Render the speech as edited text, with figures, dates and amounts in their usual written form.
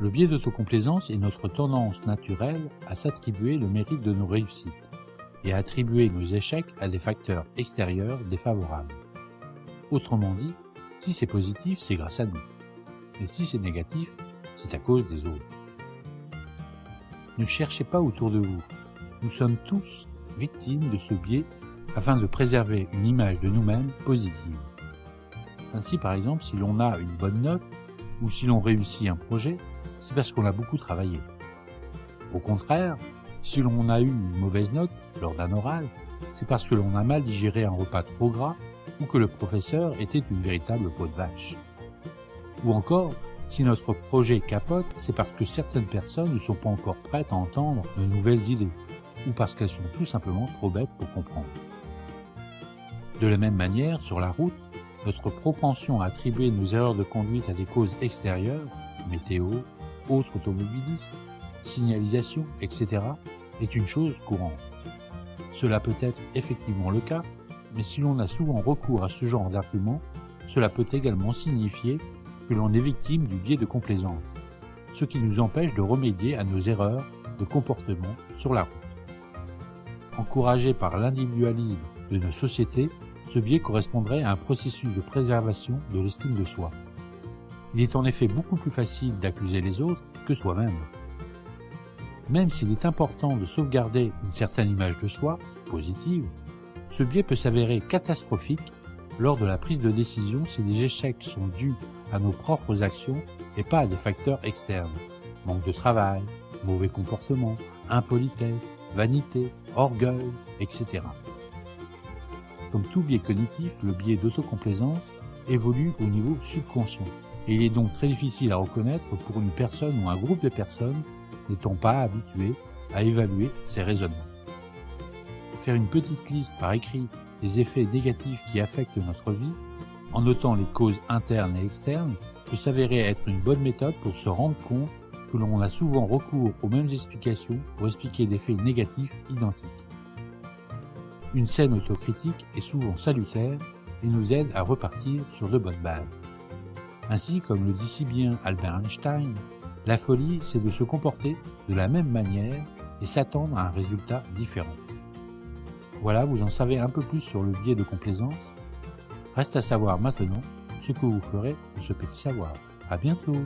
Le biais d'autocomplaisance est notre tendance naturelle à s'attribuer le mérite de nos réussites et à attribuer nos échecs à des facteurs extérieurs défavorables. Autrement dit, si c'est positif, c'est grâce à nous. Et si c'est négatif, c'est à cause des autres. Ne cherchez pas autour de vous. Nous sommes tous victimes de ce biais afin de préserver une image de nous-mêmes positive. Ainsi, par exemple, si l'on a une bonne note ou si l'on réussit un projet, c'est parce qu'on a beaucoup travaillé. Au contraire, si l'on a eu une mauvaise note lors d'un oral, c'est parce que l'on a mal digéré un repas trop gras ou que le professeur était une véritable peau de vache. Ou encore, si notre projet capote, c'est parce que certaines personnes ne sont pas encore prêtes à entendre de nouvelles idées, ou parce qu'elles sont tout simplement trop bêtes pour comprendre. De la même manière, sur la route, notre propension à attribuer nos erreurs de conduite à des causes extérieures, météo, autres automobilistes, signalisation, etc., est une chose courante. Cela peut être effectivement le cas, mais si l'on a souvent recours à ce genre d'argument, cela peut également signifier que l'on est victime du biais de complaisance, ce qui nous empêche de remédier à nos erreurs de comportement sur la route. Encouragé par l'individualisme de nos sociétés, ce biais correspondrait à un processus de préservation de l'estime de soi. Il est en effet beaucoup plus facile d'accuser les autres que soi-même. Même s'il est important de sauvegarder une certaine image de soi, positive, ce biais peut s'avérer catastrophique lors de la prise de décision si les échecs sont dus à nos propres actions et pas à des facteurs externes, manque de travail, mauvais comportement, impolitesse, vanité, orgueil, etc. Comme tout biais cognitif, le biais d'autocomplaisance évolue au niveau subconscient et il est donc très difficile à reconnaître pour une personne ou un groupe de personnes n'étant pas habitués à évaluer ces raisonnements. Faire une petite liste par écrit des effets négatifs qui affectent notre vie, en notant les causes internes et externes, peut s'avérer être une bonne méthode pour se rendre compte que l'on a souvent recours aux mêmes explications pour expliquer des faits négatifs identiques. Une saine autocritique est souvent salutaire et nous aide à repartir sur de bonnes bases. Ainsi, comme le dit si bien Albert Einstein, la folie, c'est de se comporter de la même manière et s'attendre à un résultat différent. Voilà, vous en savez un peu plus sur le biais de complaisance. Reste à savoir maintenant ce que vous ferez de ce petit savoir. À bientôt!